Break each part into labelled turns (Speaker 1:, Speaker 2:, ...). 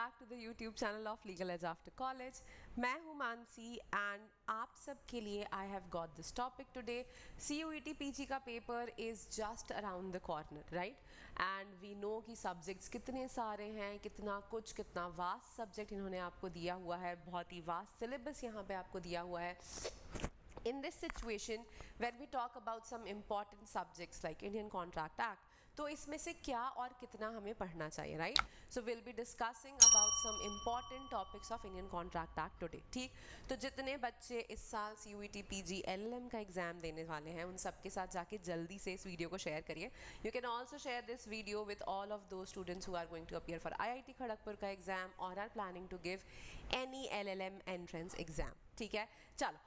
Speaker 1: Back to the YouTube channel of legal age after college. मैं हूं Mansi and आप सब के लिए I have got this topic today. CUET PG का paper is just around the corner, right? And we know कि subjects कितने सारे हैं, कितना वास्ट सब्जेक्ट इन्होंने आपको दिया हुआ है, बहुत ही वास्ट सिलेबस यहाँ पे आपको दिया हुआ है। In this situation, when we talk about some important subjects like Indian Contract Act, तो इसमें से क्या और कितना हमें पढ़ना चाहिए, right? So will be discussing about some important topics of Indian contract act today, ठीक? तो जितने बच्चे इस साल CUET PG LLM का एग्जाम देने वाले हैं उन सबके साथ जाके जल्दी से इस वीडियो को शेयर करिए। You can also share this video with all of those students who are going to appear for IIT Kharagpur का एग्जाम और are planning to give any LLM entrance exam, ठीक है? चलो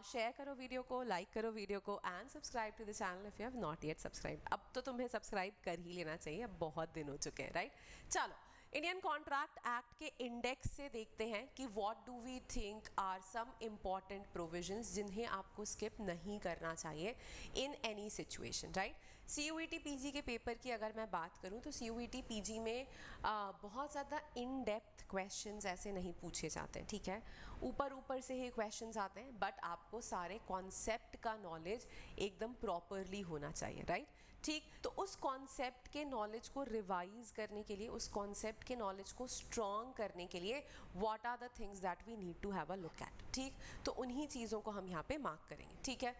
Speaker 1: शेयर करो वीडियो को, like करो video को and subscribe to the channel if you have not yet subscribe. अब तो तुम्हें सब्सक्राइब कर ही लेना चाहिए, अब बहुत दिन हो चुके हैं, राइट? चलो इंडियन कॉन्ट्रैक्ट एक्ट के इंडेक्स से देखते हैं कि what do we think are some important provisions जिन्हें आपको स्किप नहीं करना चाहिए in any situation, right? CUET PG के पेपर की अगर मैं बात करूं तो CUET PG में बहुत ज़्यादा इन डेप्थ क्वेश्चंस ऐसे नहीं पूछे जाते हैं, ठीक है? ऊपर से ही क्वेश्चंस आते हैं, बट आपको सारे कॉन्सेप्ट का नॉलेज एकदम प्रॉपरली होना चाहिए, राइट? ठीक, तो उस कॉन्सेप्ट के नॉलेज को रिवाइज करने के लिए, उस कॉन्सेप्ट के नॉलेज को स्ट्रॉन्ग करने के लिए what are the things that we need to have a look at, ठीक? तो उन्हीं चीज़ों को हम यहाँ पे मार्क करेंगे, ठीक है?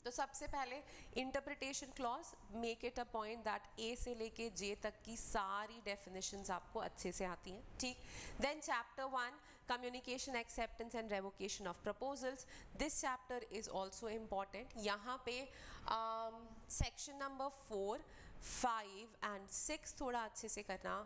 Speaker 1: तो सबसे पहले interpretation clause, make it a point that A से लेके J तक की सारी डेफिनेशंस आपको अच्छे से आती हैं, ठीक? Then chapter 1 communication acceptance and revocation of proposals, this chapter is also important. यहाँ पे सेक्शन नंबर 4, 5 एंड 6 थोड़ा अच्छे से करना,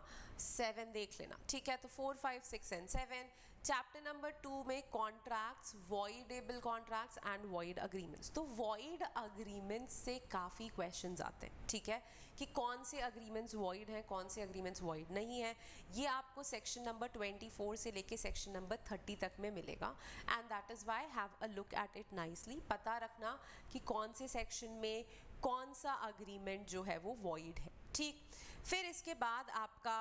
Speaker 1: 7 देख लेना, ठीक है? तो 4, 5, 6 एंड 7। चैप्टर नंबर 2 में contracts, voidable contracts and void agreements. तो वॉइड अग्रीमेंट्स से काफ़ी क्वेश्चंस आते हैं, ठीक है? कि कौन से अग्रीमेंट्स वॉइड हैं, कौन से अग्रीमेंट्स वॉइड नहीं है, ये आपको सेक्शन नंबर 24 से लेके सेक्शन नंबर 30 तक में मिलेगा। And that is why have a look at it nicely. पता रखना कि कौन से सेक्शन में कौन सा अग्रीमेंट जो है वो वॉइड है, ठीक? फिर इसके बाद आपका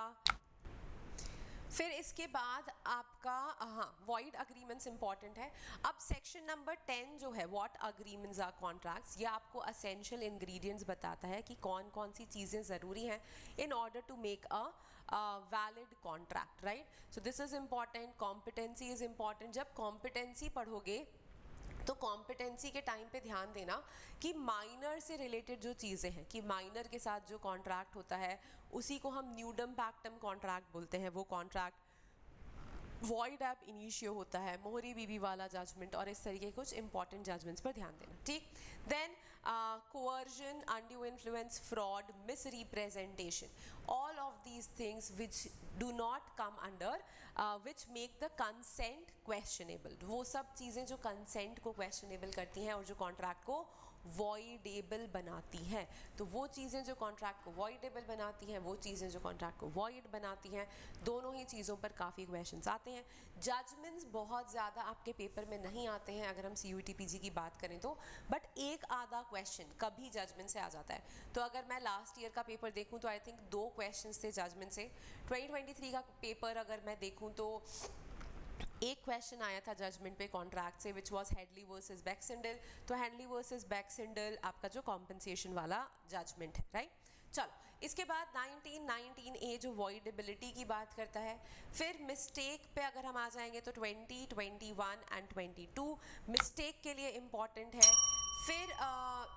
Speaker 1: हाँ, वॉइड अग्रीमेंट्स इंपॉर्टेंट है। अब सेक्शन नंबर 10 जो है व्हाट अग्रीमेंट्स आर कॉन्ट्रैक्ट्स, ये आपको असेंशियल इंग्रेडिएंट्स बताता है कि कौन कौन सी चीज़ें ज़रूरी हैं in order to make a valid contract, right? So this is important. Competency is important. जब कॉम्पिटेंसी पढ़ोगे तो कॉम्पिटेंसी के टाइम पे ध्यान देना कि माइनर से रिलेटेड जो चीज़ें हैं, कि माइनर के साथ जो कॉन्ट्रैक्ट होता है उसी को हम न्यूडम पैक्टम कॉन्ट्रैक्ट बोलते हैं। वो कॉन्ट्रैक्ट वॉइड एप इनिशियो होता है, मोहरी बीबी वाला जजमेंट और इस तरीके के कुछ इंपॉर्टेंट जजमेंट्स पर ध्यान देना, ठीक? Then coercion, undue influence, fraud, misrepresentation, all of these things which do not come under which make the consent questionable, वो सब चीज़ें जो कंसेंट को क्वेश्चनेबल करती हैं और जो कॉन्ट्रैक्ट को वॉइडेबल बनाती हैं। तो वो चीज़ें जो कॉन्ट्रैक्ट को वॉइडेबल बनाती हैं, वो चीज़ें जो कॉन्ट्रैक्ट को वॉइड बनाती हैं, दोनों ही चीज़ों पर काफ़ी क्वेश्चंस आते हैं। जजमेंट्स बहुत ज़्यादा आपके पेपर में नहीं आते हैं अगर हम CUET PG की बात करें तो, बट एक आधा क्वेश्चन कभी जजमेंट से आ जाता है। तो अगर मैं लास्ट ईयर का पेपर देखूँ तो आई थिंक 2 क्वेश्चंस थे जजमेंट से। 2023 का पेपर अगर मैं देखूँ तो एक क्वेश्चन आया था जजमेंट पे कॉन्ट्रैक्ट से, which was Headley versus Baxendale. तो हेडली वर्सेस बैक्सेंडल आपका जो कॉम्पनसेशन वाला जजमेंट है, राइट? चलो इसके बाद 19A जो वॉइडेबिलिटी की बात करता है। फिर मिस्टेक पे अगर हम आ जाएंगे तो 20, 21 एंड 22 मिस्टेक के लिए इम्पॉर्टेंट है। फिर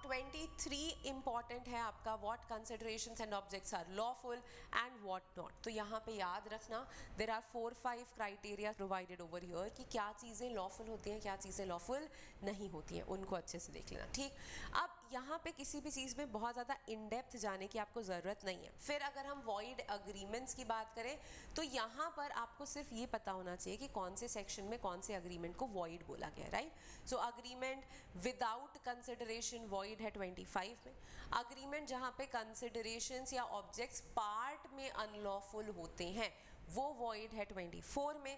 Speaker 1: 23 इम्पॉर्टेंट है आपका what considerations and objects are lawful and what not. तो यहाँ पे याद रखना there are 4-5 criteria provided over here कि क्या चीज़ें लॉफुल होती हैं, क्या चीज़ें लॉफुल नहीं होती हैं, उनको अच्छे से देख लेना, ठीक? अब यहाँ पे किसी भी चीज़ में बहुत ज़्यादा इन डेप्थ जाने की आपको ज़रूरत नहीं है। फिर अगर हम वॉइड अग्रीमेंट्स की बात करें तो यहाँ पर आपको सिर्फ ये पता होना चाहिए कि कौन से सेक्शन में कौन से अग्रीमेंट को वॉइड बोला गया, राइट? सो अग्रीमेंट विदाउट कंसिडरेशन वॉइड है 25 में। अग्रीमेंट जहाँ पे कंसिडरेशंस या ऑब्जेक्ट्स पार्ट में अनलॉफुल होते हैं वो वॉइड है 24 में।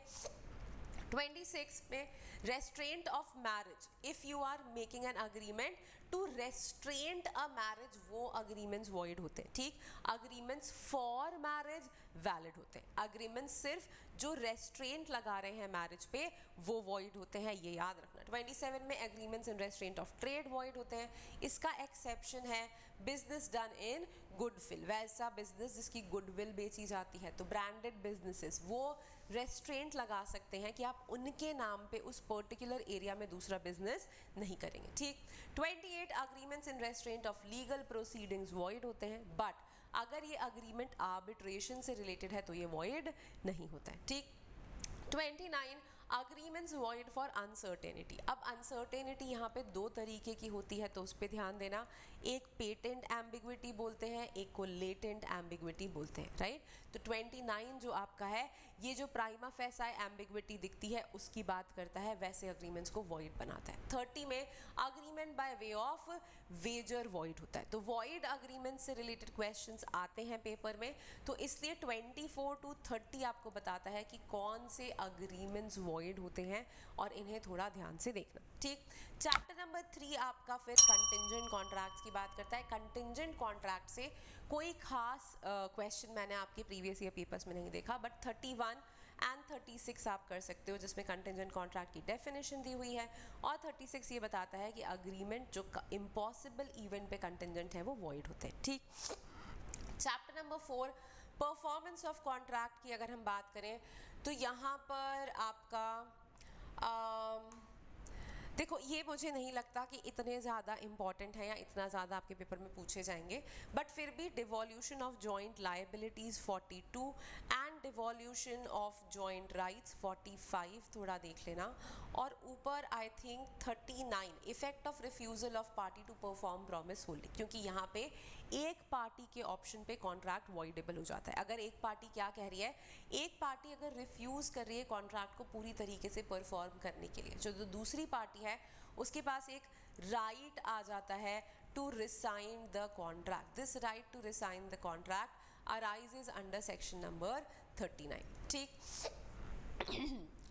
Speaker 1: 26 में restraint of marriage, if you are making an agreement to restraint a marriage, वो agreements void होते हैं, ठीक. agreements for marriage valid होते हैं. agreements सिर्फ जो restraint लगा रहे हैं marriage पे वो void होते हैं, ये याद रखना. 27 में agreements in restraint of trade void होते हैं. इसका exception है business done in goodwill, वैसा business जिसकी goodwill बेची जाती है, तो branded businesses वो रेस्ट्रेंट लगा सकते हैं कि आप उनके नाम पे उस पर्टिकुलर एरिया में दूसरा बिजनेस नहीं करेंगे, ठीक. 28 agreements in restaurant of legal proceedings void होते हैं, बट अगर ये अग्रीमेंट आर्बिट्रेशन से रिलेटेड है तो ये वॉइड नहीं होता है, ठीक. 29 अग्रीमेंट्स वॉइड फॉर अनसर्टेनिटी. अब अनसर्टेनिटी यहाँ पे दो तरीके की होती है, तो उस पर ध्यान देना. एक पेटेंट एम्बिग्विटी बोलते हैं, एक को लेटेंट एम्बिग्विटी बोलते हैं, राइट. तो 29 जो आपका है, ये जो प्राइमा फेसाई एम्बिग्विटी दिखती है उसकी बात करता है, वैसे अग्रीमेंट्स को वॉइड बनाता है. 30 में agreement by way of wager void होता है. तो वॉइड अग्रीमेंट से रिलेटेड क्वेश्चंस आते हैं पेपर में, तो इसलिए 24 to 30 आपको बताता है कि कौन से अग्रीमेंट्स वॉइड होते हैं और इन्हें थोड़ा ध्यान से देखना, ठीक. चैप्टर नंबर 3 आपका फिर कंटिंजेंट कॉन्ट्रैक्ट्स की बात करता है. कंटिंजेंट कॉन्ट्रैक्ट से कोई खास क्वेश्चन मैंने आपके प्रीवियस ईयर पेपर्स में नहीं देखा, बट 31 एंड 36 आप कर सकते हो, जिसमें कंटिंजेंट कॉन्ट्रैक्ट की डेफिनेशन दी हुई है, और 36 ये बताता है कि अग्रीमेंट जो इम्पॉसिबल इवेंट पे कंटिंजेंट है वो वॉइड होते हैं, ठीक. Chapter number 4 performance of contract की अगर हम बात करें तो यहाँ पर आपका देखो, ये मुझे नहीं लगता कि इतने ज़्यादा इंपॉर्टेंट है या इतना ज़्यादा आपके पेपर में पूछे जाएंगे, बट फिर भी devolution of joint liabilities 42 and devolution of joint rights 45 थोड़ा देख लेना. और ऊपर I think 39 effect of refusal of party to perform promise wholly, क्योंकि यहाँ पे एक पार्टी के ऑप्शन पे कॉन्ट्रैक्ट वॉइडेबल हो जाता है. अगर एक पार्टी क्या कह रही है, एक पार्टी अगर रिफ्यूज कर रही है कॉन्ट्रैक्ट को पूरी तरीके से परफॉर्म करने के लिए, जो दूसरी पार्टी है उसके पास एक राइट आ जाता है to rescind the contract. This right to rescind the contract arises under section number 39, ठीक.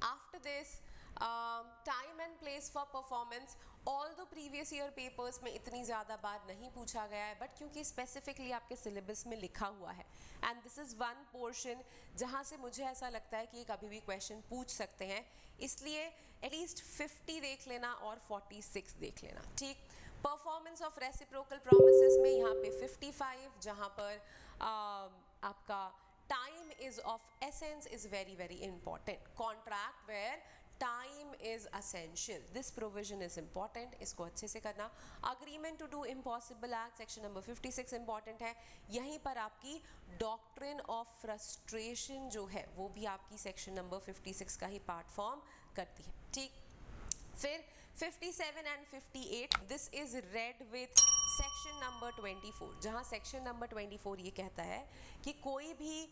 Speaker 1: After this time and place for performance, all दो प्रीवियस ईयर पेपर्स में इतनी ज़्यादा बार नहीं पूछा गया है, बट क्योंकि स्पेसिफिकली आपके सिलेबस में लिखा हुआ है, and this is one portion जहाँ से मुझे ऐसा लगता है कि कभी भी क्वेश्चन पूछ सकते हैं, इसलिए एटलीस्ट 50 देख लेना और 46 देख लेना, ठीक. परफॉर्मेंस ऑफ रेसिप्रोकल प्रॉमिसेस में यहाँ पे 55, जहाँ पर आपका time is of essence is very very important. Contract where time is essential, this provision is important, इसको अच्छे से करना. Agreement to do impossible act section number 56 important है. यहीं पर आपकी डॉक्ट्रिन ऑफ फ्रस्ट्रेशन जो है वो भी आपकी सेक्शन नंबर 56 का ही पार्ट फॉर्म करती है, ठीक. फिर 57 and 58 this is red with section number 24, जहाँ सेक्शन नंबर 24 ये कहता है कि कोई भी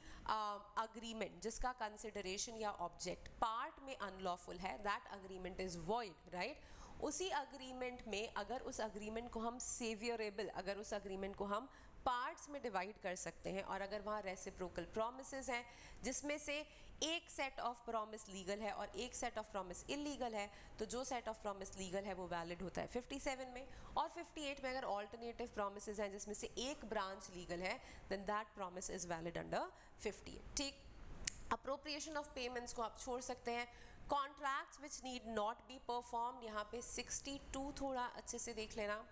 Speaker 1: अग्रीमेंट जिसका कंसिडरेशन या ऑब्जेक्ट पार्ट में अनलॉफुल है, that agreement is void, right. उसी अग्रीमेंट में अगर उस अग्रीमेंट को हम सेवियरेबल, अगर उस अग्रीमेंट को हम पार्ट्स में डिवाइड कर सकते हैं, और अगर वहाँ रेसिप्रोकल प्रॉमिसेस हैं जिसमें से एक सेट ऑफ प्रॉमिस लीगल है और एक सेट ऑफ प्रॉमिस इलीगल है, तो जो सेट ऑफ प्रॉमिस लीगल है वो वैलिड होता है 57 में, और 58 में अगर ऑल्टरनेटिव प्रॉमिसेस हैं जिसमें से एक ब्रांच लीगल है, then that promise is valid under 58, ठीक. अप्रोप्रिएशन ऑफ पेमेंट्स को आप छोड़ सकते हैं. Contracts which need not be performed, यहाँ पे 62 थोड़ा अच्छे से देख लेना.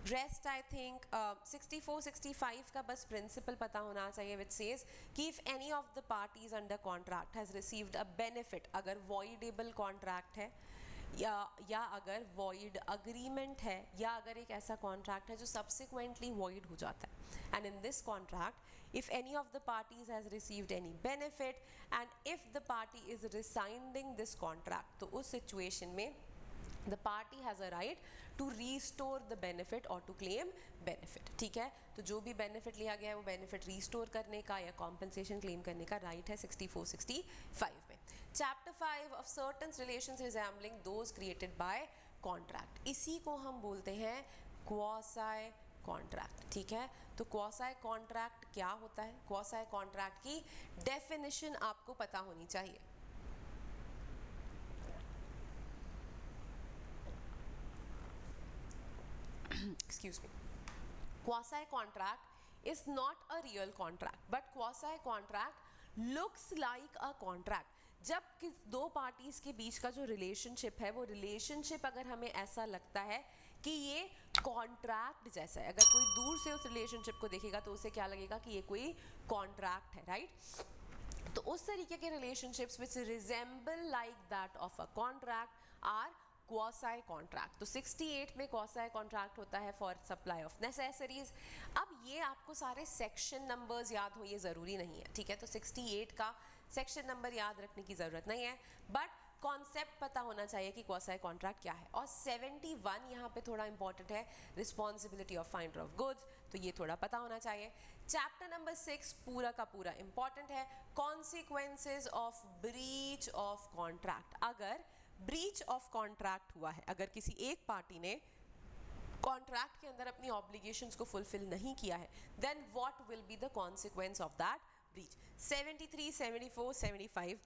Speaker 1: रेस्ट आई थिंक 64 65 का बस प्रिंसिपल पता होना चाहिए, विच सेज कि if any of the parties under contract has received a benefit, अगर वॉइडेबल कॉन्ट्रैक्ट है या अगर वॉइड अग्रीमेंट है, या अगर एक ऐसा कॉन्ट्रैक्ट है जो सब्सिक्वेंटली वॉइड हो जाता है, and in this contract if any of the parties has received any benefit and if the party is rescinding this contract, तो उस सिचुएशन में the party has a right to restore the benefit or to claim benefit, ठीक है. तो जो भी benefit लिया गया है वो benefit restore करने का या compensation claim करने का right है 64 65 में. Chapter 5 of certain relations resembling those created by contract, इसी को हम बोलते हैं quasi contract, ठीक है. तो quasi contract क्या होता है? quasi contract की definition आपको पता होनी चाहिए. excuse me, quasi contract is not a real contract, but quasi contract looks like a contract. जब दो पार्टीज के बीच का जो रिलेशनशिप है, वो रिलेशनशिप अगर हमें ऐसा लगता है कि ये कॉन्ट्रैक्ट जैसा है, अगर कोई दूर से उस रिलेशनशिप को देखेगा तो उसे क्या लगेगा कि ये कोई कॉन्ट्रैक्ट है, राइट? तो उस तरीके के relationships which resemble like that of a contract are quasi contract. तो 68 में क्वासी कॉन्ट्रैक्ट होता है फॉर सप्लाई ऑफ नेसेसरीज. अब ये आपको सारे सेक्शन नंबर्स याद हो, ये ज़रूरी नहीं है, ठीक है? तो 68 का सेक्शन नंबर याद रखने की ज़रूरत नहीं है, बट कॉन्सेप्ट पता होना चाहिए कि क्वासी कॉन्ट्रैक्ट क्या है. और 71 यहाँ पे थोड़ा इंपॉर्टेंट है, responsibility of finder of goods, तो ये थोड़ा पता होना चाहिए. चैप्टर नंबर 6 पूरा का पूरा इंपॉर्टेंट है, consequences of breach of contract. अगर ब्रीच ऑफ कॉन्ट्रैक्ट हुआ है, अगर किसी एक पार्टी ने कॉन्ट्रैक्ट के अंदर अपनी ऑब्लिगेशंस को फुलफिल नहीं किया है, then what will be the consequence of that breach. 73, 74, 75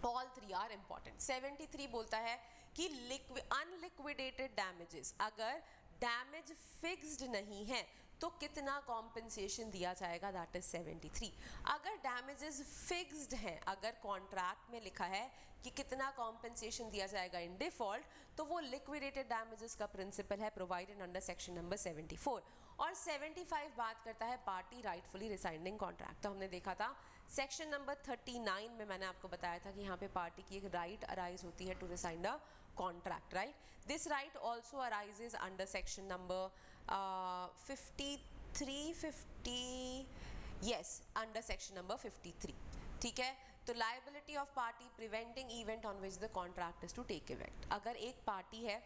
Speaker 1: all three are important. 73 बोलता है कि अनलिक्विडेटेड डैमेजेस, अगर डैमेज फिक्स्ड नहीं है तो कितना कॉम्पेंसेशन दिया जाएगा, दैट इज 73. अगर डैमेजेस फिक्स्ड हैं, अगर कॉन्ट्रैक्ट में लिखा है कि कितना कॉम्पेंसेशन दिया जाएगा इन डिफॉल्ट, तो वो लिक्विडेटेड डैमेजेस का प्रिंसिपल है प्रोवाइडेड अंडर सेक्शन नंबर 74. और 75 बात करता है पार्टी राइटफुली रिसाइनिंग कॉन्ट्रैक्ट. तो हमने देखा था सेक्शन नंबर 39 में, मैंने आपको बताया था कि यहाँ पे पार्टी की एक राइट अराइज होती है to rescind the contract, right? This right also arises under section number 53, yes, under section number 53, ठीक है? तो liability of party preventing event on which the contract is to take effect. अगर एक party है,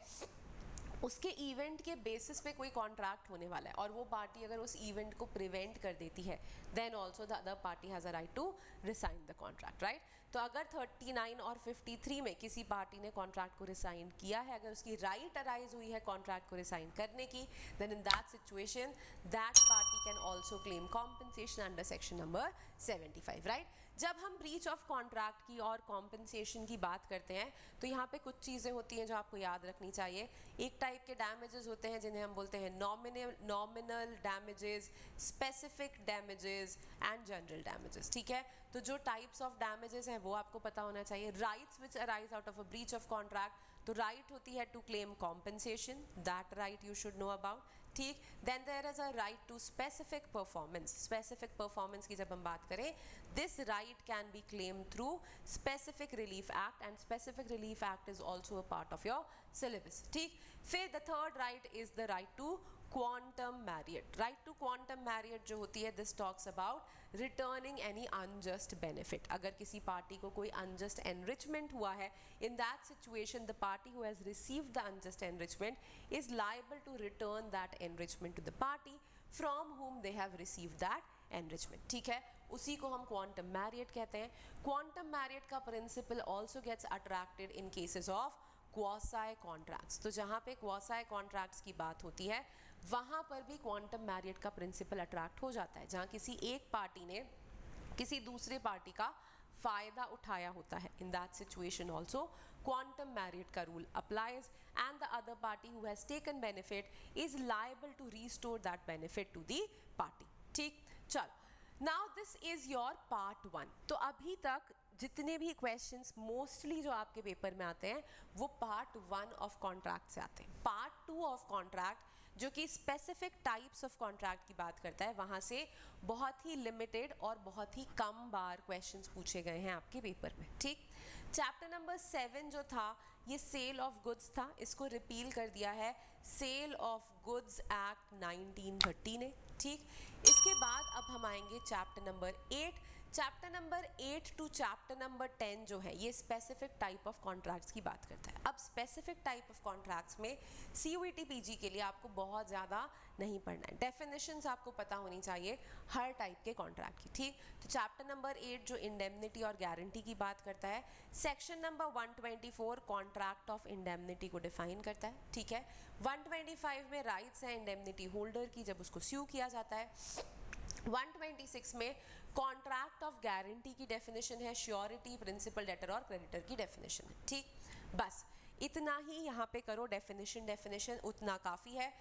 Speaker 1: उसके event के basis पे कोई कॉन्ट्रैक्ट होने वाला है और वो पार्टी अगर उस इवेंट को प्रिवेंट कर देती है, then also the other party has a right to rescind the contract, right? तो अगर 39 और 53 में किसी पार्टी ने कॉन्ट्रैक्ट को रिसाइन किया है, अगर उसकी राइट अराइज हुई है कॉन्ट्रैक्ट को रिसाइन करने की, then in that situation that party can also claim compensation under section number 75, right? जब हम ब्रीच ऑफ कॉन्ट्रैक्ट की और कॉम्पेंसेशन की बात करते हैं, तो यहाँ पे कुछ चीज़ें होती हैं जो आपको याद रखनी चाहिए. एक टाइप के डैमेजेस होते हैं जिन्हें हम बोलते हैं nominal damages, specific damages and general damages, ठीक है? तो जो टाइप्स ऑफ डैमेजेस हैं वो आपको पता होना चाहिए. Rights which arise out of a breach of contract, तो राइट होती है to claim compensation, that right you should know about, ठीक? Then there is a right to specific performance. Specific performance की जब हम बात करें, this right can be claim through specific relief act, and specific relief act is also a part of your syllabus, ठीक? फिर the third right is the right to quantum meruit. Right to quantum meruit जो होती है, this talks about returning any unjust benefit. अगर किसी party को कोई unjust enrichment हुआ है, in that situation the party who has received the unjust enrichment is liable to return that enrichment to the party from whom they have received that enrichment, ठीक है? उसी को हम क्वांटम मैरियट कहते हैं. Quantum meruit का principle also gets attracted in cases of quasi contracts. तो जहाँ पे क्वासी कॉन्ट्रैक्ट्स की बात होती है, वहाँ पर भी क्वांटम मैरियट का प्रिंसिपल अट्रैक्ट हो जाता है, जहाँ किसी एक पार्टी ने किसी दूसरे पार्टी का फायदा उठाया होता है. In that situation also quantum meruit का rule applies, and the other party who has taken benefit is liable to restore that benefit to the party, ठीक? चलो, now this is your part 1. तो अभी तक जितने भी क्वेश्चंस मोस्टली जो आपके पेपर में आते हैं वो पार्ट 1 ऑफ कॉन्ट्रैक्ट से आते हैं. पार्ट 2 ऑफ कॉन्ट्रैक्ट जो कि स्पेसिफिक टाइप्स ऑफ कॉन्ट्रैक्ट की बात करता है, वहाँ से बहुत ही लिमिटेड और बहुत ही कम बार क्वेश्चंस पूछे गए हैं आपके पेपर में, ठीक? चैप्टर नंबर 7 जो था, ये सेल ऑफ गुड्स था, इसको रिपील कर दिया है सेल ऑफ गुड्स एक्ट 1930 ने, ठीक? इसके बाद अब हम आएंगे chapter number 8. Chapter number 8 to chapter number 10 जो है, ये स्पेसिफिक टाइप ऑफ कॉन्ट्रैक्ट्स की बात करता है. अब स्पेसिफिक टाइप ऑफ कॉन्ट्रैक्ट्स में CUET PG के लिए आपको बहुत ज़्यादा नहीं पढ़ना है. डेफिनेशंस आपको पता होनी चाहिए हर टाइप के कॉन्ट्रैक्ट की, ठीक? तो चैप्टर नंबर 8 जो इंडेमनिटी और गारंटी की बात करता है, section number 124 contract of indemnity को डिफाइन करता है, ठीक है? 125 में राइट्स हैं इंडेमनिटी होल्डर की जब उसको स्यू किया जाता है. 126 में कॉन्ट्रैक्ट ऑफ गारंटी की डेफिनेशन है, श्योरिटी, प्रिंसिपल, डेटर और क्रेडिटर की डेफिनेशन है, ठीक? बस इतना ही यहाँ पे करो, डेफिनेशन उतना काफ़ी है।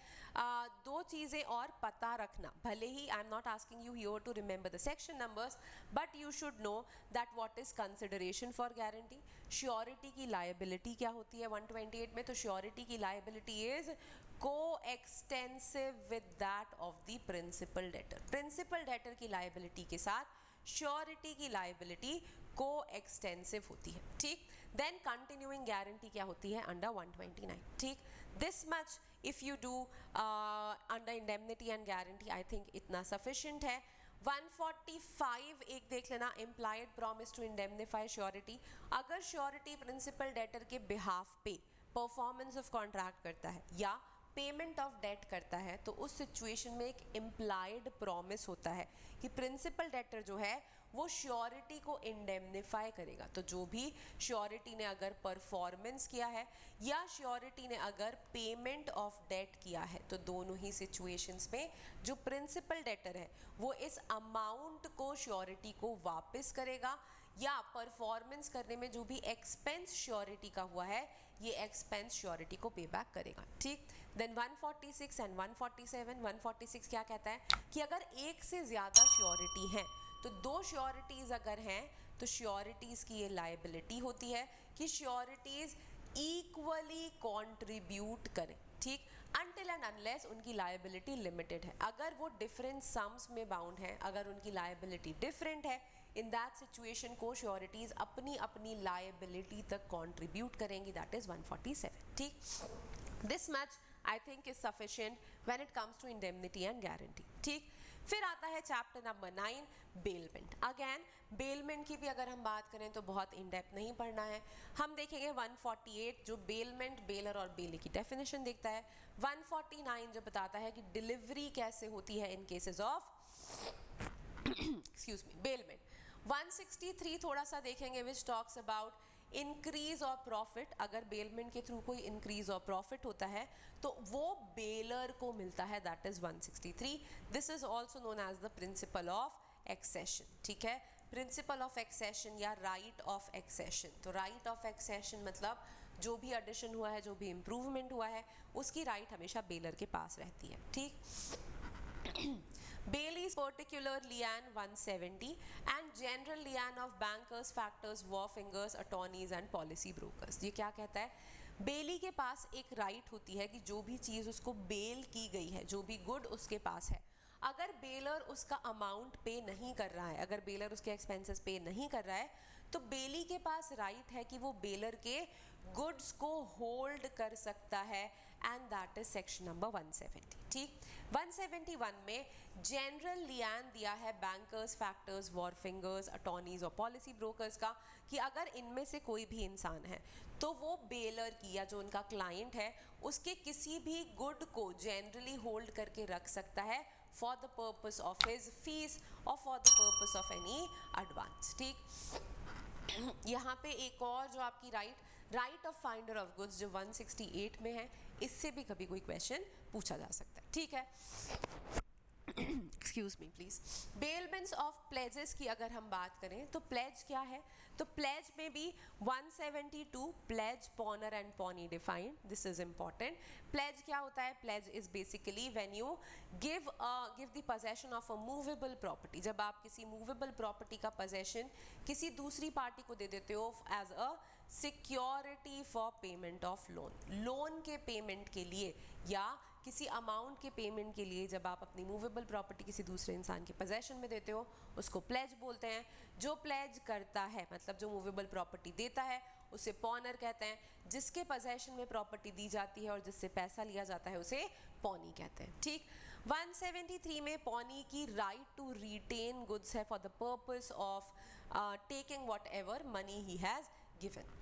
Speaker 1: दो चीज़ें और पता रखना, भले ही I am not asking you here to remember the section numbers, but you should know that what is consideration for guarantee. Surety की लायबिलिटी क्या होती है 128 में? तो श्योरिटी की liability is co-extensive with that of the principal debtor। Principal debtor की liability के साथ श्योरिटी की लायबिलिटी को-एक्सटेंसिव होती है, ठीक। देन कंटिन्यूइंग गारंटी क्या होती है अंडर 129, ठीक। This much if you do under indemnity and guarantee, I think इतना सफिशिएंट है। 145 एक देख लेना, implied promise to indemnify surety. अगर श्योरिटी प्रिंसिपल डेटर के बिहाफ पे परफॉर्मेंस ऑफ कॉन्ट्रैक्ट करता है या पेमेंट ऑफ डेट करता है, तो उस सिचुएशन में एक इम्प्लाइड प्रॉमिस होता है कि प्रिंसिपल डेटर जो है वो श्योरिटी को इंडेमनिफाई करेगा। तो जो भी श्योरिटी ने अगर परफॉर्मेंस किया है या श्योरिटी ने अगर पेमेंट ऑफ डेट किया है, तो दोनों ही सिचुएशंस में जो प्रिंसिपल डेटर है वो इस अमाउंट को श्योरिटी को वापस करेगा, या परफॉर्मेंस करने में जो भी एक्सपेंस श्योरिटी का हुआ है ये एक्सपेंस श्योरिटी को पे बैक करेगा, ठीक। देन 146 एंड 147, 146 क्या कहता है कि अगर एक से ज़्यादा श्योरिटी है, तो दो श्योरिटीज़ अगर हैं तो श्योरिटीज़ की ये लायबिलिटी होती है कि श्योरिटीज़ इक्वली कंट्रीब्यूट करें, ठीक, अनटिल एंड अनलेस उनकी लायबिलिटी लिमिटेड है। अगर वो डिफरेंट सम्स में बाउंड है, अगर उनकी लायबिलिटी डिफरेंट है, इन दैट सिचुएशन को श्योरिटीज अपनी अपनी लायबिलिटी तक कंट्रीब्यूट करेंगी, दैट इज 147, ठीक। This much I think is sufficient when it comes to indemnity and guarantee, ठीक। फिर आता है chapter number 9, bailment. Again bailment की भी अगर हम बात करें तो बहुत इन डेप्थ नहीं पढ़ना है, हम देखेंगे 148 जो बेलमेंट, बेलर और बेली की डेफिनेशन देखता है, 149 जो बताता है कि डिलीवरी कैसे होती है in cases of excuse me bailment. 163 थोड़ा सा देखेंगे विच टॉक्स अबाउट इंक्रीज और प्रॉफिट। अगर बेलमेंट के थ्रू कोई इंक्रीज और प्रॉफिट होता है तो वो बेलर को मिलता है, that is 163। This is also known as the principle of accession, ठीक है, प्रिंसिपल ऑफ एक्सेशन या राइट ऑफ एक्सेशन। तो राइट ऑफ एक्सेशन मतलब जो भी एडिशन हुआ है, जो भी इंप्रूवमेंट हुआ है, उसकी राइट हमेशा बेलर के पास रहती है, ठीक। Bailey's particular lian 170 and general lian of bankers, factors, warfingers, attorneys and policy brokers। ये क्या कहता है? बेली के पास एक राइट होती है कि जो भी चीज़ उसको बेल की गई है, जो भी गुड उसके पास है, अगर बेलर उसका अमाउंट पे नहीं कर रहा है, अगर बेलर उसके एक्सपेंसेस पे नहीं कर रहा है, तो बेली के पास राइट है कि वो बेलर के गुड्स को होल्ड कर सकता है, and that is section number 170, ठीक। 171 में जनरल लियान दिया है बैंकर्स, फैक्टर्स, वॉरफिंगर्स, अटॉर्नीज और पॉलिसी ब्रोकर्स का, कि अगर इनमें से कोई भी इंसान है तो वो बेलर की या जो उनका क्लाइंट है उसके किसी भी गुड को जनरली होल्ड करके रख सकता है for the purpose of his fees और for the purpose of any advance, ठीक। यहाँ पे एक और जो आपकी right of finder of goods जो 168 में है, इससे भी कभी कोई क्वेश्चन पूछा जा सकता है, ठीक है। Excuse me please. Bailments of pledges की अगर हम बात करें तो प्लेज क्या है? तो प्लेज में भी 172 pledge, pawnor and pawnee defined, this is important. Pledge क्या होता है? Pledge is basically when you give the possession of a movable property. जब आप किसी मूवेबल प्रॉपर्टी का पोजेशन किसी दूसरी पार्टी को दे देते हो as a security for payment of loan, loan के पेमेंट के लिए या किसी अमाउंट के पेमेंट के लिए जब आप अपनी मूवेबल प्रॉपर्टी किसी दूसरे इंसान के पोजेशन में देते हो, उसको प्लेज बोलते हैं। जो प्लेज करता है मतलब जो मूवेबल प्रॉपर्टी देता है उसे पॉनर कहते हैं, जिसके पोजेशन में प्रॉपर्टी दी जाती है और जिससे पैसा लिया जाता है उसे पॉनी कहते हैं, ठीक। 173 में पॉनी की राइट टू रिटेन गुड्स है for the purpose of taking what ever money he has given,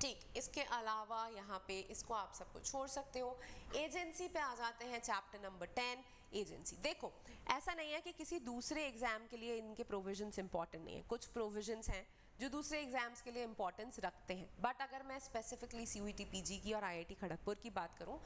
Speaker 1: ठीक। इसके अलावा यहाँ पे इसको आप सबको छोड़ सकते हो। एजेंसी पे आ जाते हैं, चैप्टर नंबर 10 एजेंसी। देखो ऐसा नहीं है कि किसी दूसरे एग्जाम के लिए इनके प्रोविजंस इंपॉर्टेंट नहीं है, कुछ प्रोविजंस हैं जो दूसरे एग्जाम्स के लिए इंपॉर्टेंस रखते हैं। बट अगर मैं स्पेसिफिकली CUET PG की और IIT खड़गपुर की बात करूं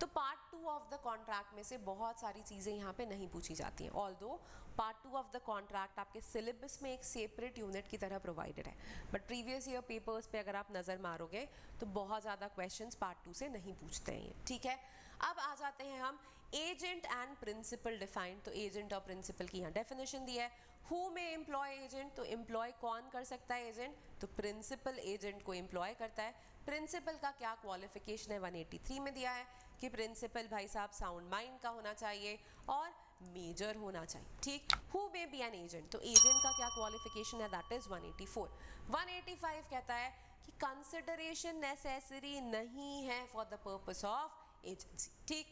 Speaker 1: तो पार्ट 2 ऑफ द कॉन्ट्रैक्ट में से बहुत सारी चीज़ें यहाँ पे नहीं पूछी जाती हैं। Although part 2 of the contract आपके सिलेबस में एक सेपरेट यूनिट की तरह प्रोवाइडेड है, बट प्रीवियस ईयर पेपर्स पे अगर आप नज़र मारोगे तो बहुत ज़्यादा क्वेश्चंस पार्ट 2 से नहीं पूछते हैं ये, ठीक है। अब आ जाते हैं हम एजेंट एंड प्रिंसिपल डिफाइंड। तो एजेंट और प्रिंसिपल की यहाँ डेफिनेशन दी है। हु में एम्प्लॉय एजेंट, तो एम्प्लॉय कौन कर सकता है एजेंट, तो प्रिंसिपल एजेंट को एम्प्लॉय करता है। प्रिंसिपल का क्या क्वालिफिकेशन है 183 में दिया है कि प्रिंसिपल भाई साहब साउंड माइंड का होना चाहिए और मेजर होना चाहिए, ठीक। हु में बी एन एजेंट, तो एजेंट का क्या क्वालिफिकेशन है, दैट इज 184। 185 कहता है कि कंसिडरेशन नेसेसरी नहीं है for the purpose of agency, ठीक।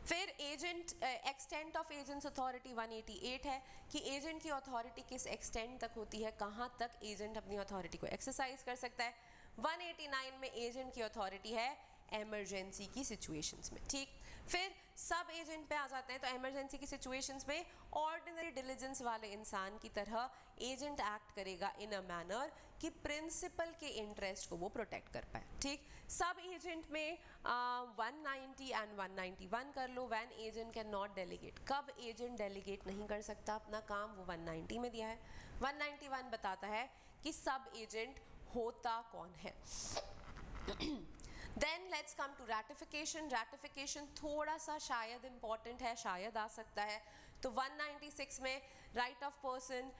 Speaker 1: फिर agent extent of agents authority 188 है कि एजेंट की अथॉरिटी किस एक्सटेंट तक होती है, कहाँ तक एजेंट अपनी अथॉरिटी को एक्सरसाइज कर सकता है। 189 में एजेंट की अथॉरिटी है इमरजेंसी की सिचुएशंस में, ठीक। फिर सब एजेंट पे आ जाते हैं। तो इमरजेंसी की सिचुएशंस में ऑर्डिनरी डिलीजेंस वाले इंसान की तरह एजेंट एक्ट करेगा इन अ मैनर कि प्रिंसिपल के इंटरेस्ट को वो प्रोटेक्ट कर पाए, ठीक। सब एजेंट में 190 एंड 191 कर लो। When agent can not delegate, कब एजेंट डेलीगेट नहीं कर सकता अपना काम, वो 190 में दिया है। 191 बताता है कि सब एजेंट होता कौन है। Then let's come to ratification. Ratification थोड़ा सा शायद इंपॉर्टेंट है, शायद आ सकता है। तो 196 में right of person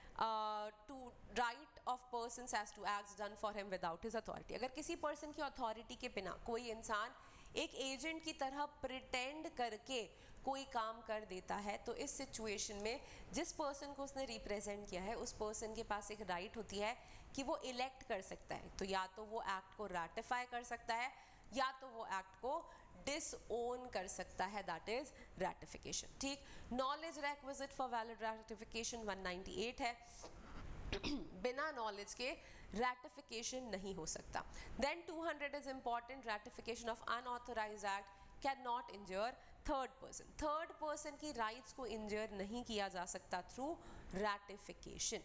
Speaker 1: to right of person has to act done for him without his authority. अगर किसी पर्सन की अथॉरिटी के बिना कोई इंसान एक एजेंट की तरह प्रिटेंड करके कोई काम कर देता है तो इस सिचुएशन में जिस पर्सन को उसने रिप्रेजेंट किया है उस पर्सन के पास एक राइट होती है कि वो इलेक्ट कर सकता है। तो या तो वो एक्ट को रैटिफाई कर सकता है या तो वो एक्ट को डिसओन कर सकता है, दैट इज रैटिफिकेशन, ठीक। Knowledge requisite for valid ratification 198 है। बिना नॉलेज के रैटिफिकेशन नहीं हो सकता। Then 200 is important, ratification of unauthorised act can not injure third person. Third person की राइट्स को इंजर नहीं किया जा सकता थ्रू रैटिफिकेशन।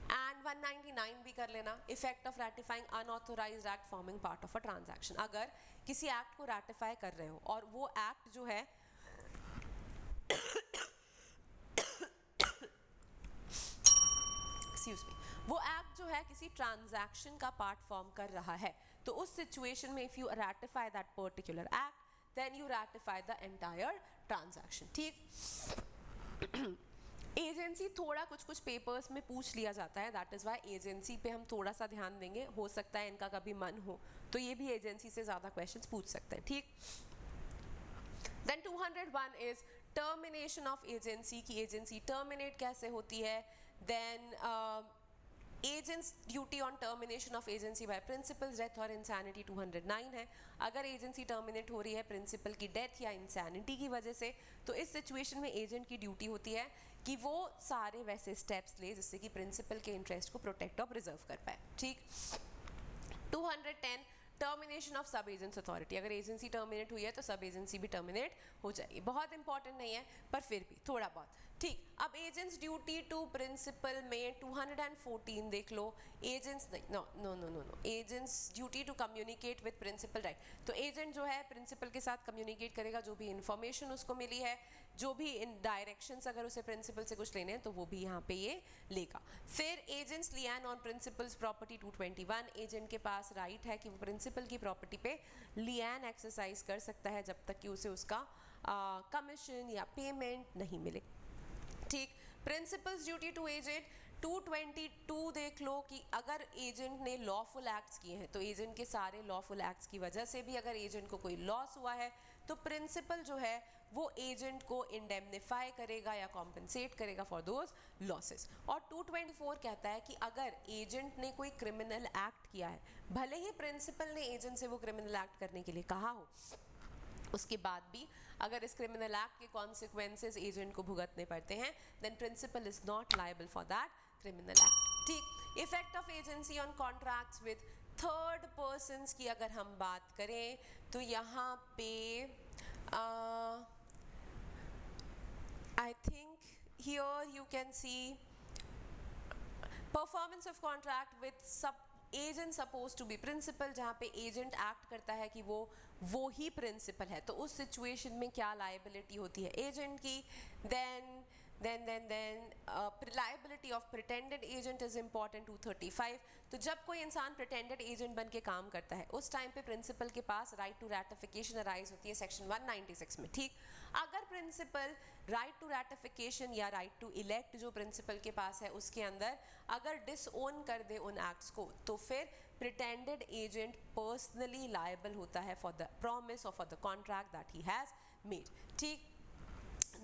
Speaker 1: एंड 199 भी कर लेना, effect of ratifying unauthorised act forming part of a transaction. अगर किसी एक्ट को रैटिफाई कर रहे हो और वो एक्ट जो है एक्सक्यूज मी, वो एक्ट जो है किसी ट्रांजैक्शन का पार्ट फॉर्म कर रहा है, तो उस सिचुएशन में if you ratify that particular act then you ratify the entire transaction, ठीक। एजेंसी थोड़ा कुछ कुछ पेपर्स में पूछ लिया जाता है, दैट इज वाई एजेंसी पे हम थोड़ा सा ध्यान देंगे। हो सकता है इनका कभी मन हो तो ये भी एजेंसी से ज्यादा क्वेश्चंस पूछ सकते हैं, ठीक। Then 201 is termination of agency की एजेंसी टर्मिनेट कैसे होती है। Then agents duty on termination of agency by principals death और इंसैनिटी 209 है। अगर एजेंसी टर्मिनेट हो रही है प्रिंसिपल की डेथ या इंसैनिटी की वजह से तो इस सिचुएशन में एजेंट की ड्यूटी होती है कि वो सारे वैसे स्टेप्स ले जिससे कि प्रिंसिपल के इंटरेस्ट को प्रोटेक्ट और प्रिजर्व कर पाए, ठीक। 210 टर्मिनेशन ऑफ सब एजेंट्स अथॉरिटी। अगर एजेंसी टर्मिनेट हुई है तो सब एजेंसी भी टर्मिनेट हो जाएगी। बहुत इंपॉर्टेंट नहीं है पर फिर भी थोड़ा बहुत, ठीक। अब एजेंट्स ड्यूटी टू प्रिंसिपल में 214 देख लो। एजेंट्स नहीं, no no no no no, agents duty to communicate with principal, right. तो एजेंट जो है प्रिंसिपल के साथ कम्युनिकेट करेगा, जो भी इंफॉर्मेशन उसको मिली है, जो भी इन डायरेक्शंस अगर उसे प्रिंसिपल से कुछ लेने हैं तो वो भी यहाँ पे ये लेगा। फिर agents Lian on principles property 221, agent के पास राइट है कि वो प्रिंसिपल की प्रॉपर्टी पे लियान एक्सरसाइज कर सकता है जब तक कि उसे उसका कमीशन या पेमेंट नहीं मिले, ठीक। प्रिंसिपल्स ड्यूटी टू एजेंट 222 देख लो कि अगर एजेंट ने लॉफुल एक्ट्स किए हैं तो एजेंट के सारे लॉफुल एक्ट्स की वजह से भी अगर एजेंट को कोई लॉस हुआ है तो प्रिंसिपल जो है वो एजेंट को इंडेमनिफाई करेगा या कॉम्पनसेट करेगा फॉर दोज लॉसेस। और 224 कहता है कि अगर एजेंट ने कोई क्रिमिनल एक्ट किया है, भले ही प्रिंसिपल ने एजेंट से वो क्रिमिनल एक्ट करने के लिए कहा हो, उसके बाद भी अगर इस क्रिमिनल एक्ट के कॉन्सिक्वेंसेस एजेंट को भुगतने पड़ते हैं then principal is not liable for that criminal act, ठीक। Effect of agency on contracts with third persons की अगर हम बात करें तो यहाँ पे I think here you can see performance of contract with sub agent suppose to be principal, जहाँ पे एजेंट एक्ट करता है कि वो ही प्रिंसिपल है, तो उस सिचुएशन में क्या लाइबिलिटी होती है एजेंट की. Then liability of pretended agent is important 235. तो जब कोई इंसान प्रिटेंडेड एजेंट बन के काम करता है उस टाइम पे प्रिंसिपल के पास राइट टू रैटिफिकेशन अराइज होती है सेक्शन 196 में. ठीक, अगर प्रिंसिपल राइट टू रैटिफिकेशन या राइट टू इलेक्ट जो प्रिंसिपल के पास है उसके अंदर अगर डिसओन कर दे उन एक्ट्स को, तो फिर प्रिटेंडेड एजेंट पर्सनली लायबल होता है फॉर द प्रॉमिस और for the contract that he has made. ठीक,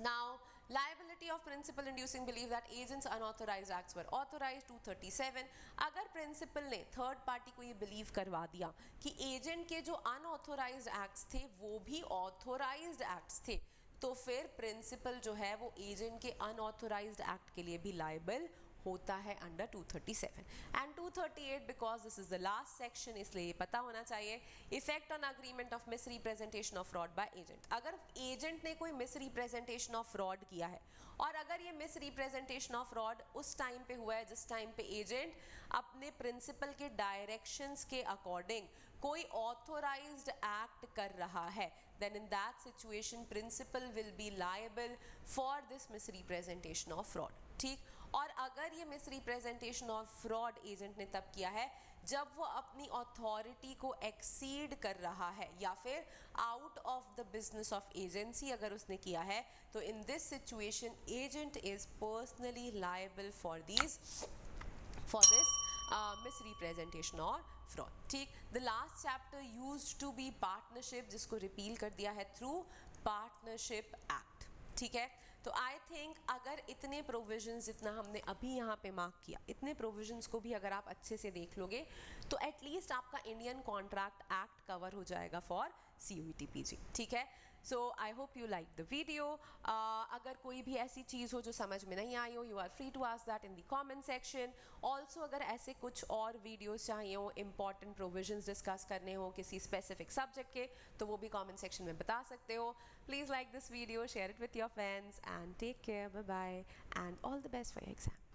Speaker 1: now liability of principal inducing belief that agents unauthorized acts were authorized 237. अगर प्रिंसिपल ने थर्ड पार्टी को ये बिलीव करवा दिया कि एजेंट के जो अनऑथोराइज्ड एक्ट्स थे वो भी ऑथोराइज्ड एक्ट्स थे, तो फिर प्रिंसिपल जो है वो एजेंट के अनऑथोराइज्ड एक्ट के लिए भी लायबल होता है under 237. And 238 because this is the last section, इसलिए ये पता होना चाहिए. Effect on agreement of miss representation of fraud by agent. अगर एजेंट ने कोई मिस रिप्रेजेंटेशन ऑफ फ्रॉड किया है और अगर ये मिस रिप्रेजेंटेशन ऑफ फ्रॉड उस टाइम पे हुआ है जिस टाइम पे एजेंट अपने प्रिंसिपल के डायरेक्शंस के अकॉर्डिंग कोई ऑथोराइज्ड एक्ट कर रहा है, then in that situation principal will be liable for this misrepresentation of fraud. ठीक, और अगर ये मिसरिप्रेजेंटेशन ऑफ फ्रॉड एजेंट ने तब किया है जब वो अपनी अथॉरिटी को एक्सीड कर रहा है या फिर out of the business of agency अगर उसने किया है, तो in this situation agent is personally liable for this misrepresentation or fraud. ठीक, the last chapter used to be partnership जिसको रिपील कर दिया है through partnership act. ठीक है, तो आई थिंक अगर इतने प्रोविजंस जितना हमने अभी यहाँ पे मार्क किया इतने प्रोविजंस को भी अगर आप अच्छे से देख लोगे तो एटलीस्ट आपका इंडियन कॉन्ट्रैक्ट एक्ट कवर हो जाएगा फॉर CUET PG. ठीक है, so I hope you like the video. अगर कोई भी ऐसी चीज़ हो जो समझ में नहीं आई हो, you are free to ask that in the comment section. Also अगर ऐसे कुछ और वीडियोस चाहिए हो, इंपॉर्टेंट प्रोविजंस डिस्कस करने हो किसी स्पेसिफिक सब्जेक्ट के, तो वो भी कमेंट सेक्शन में बता सकते हो. Please like this video, share it with your friends and take care. Bye bye and all the best for your exam.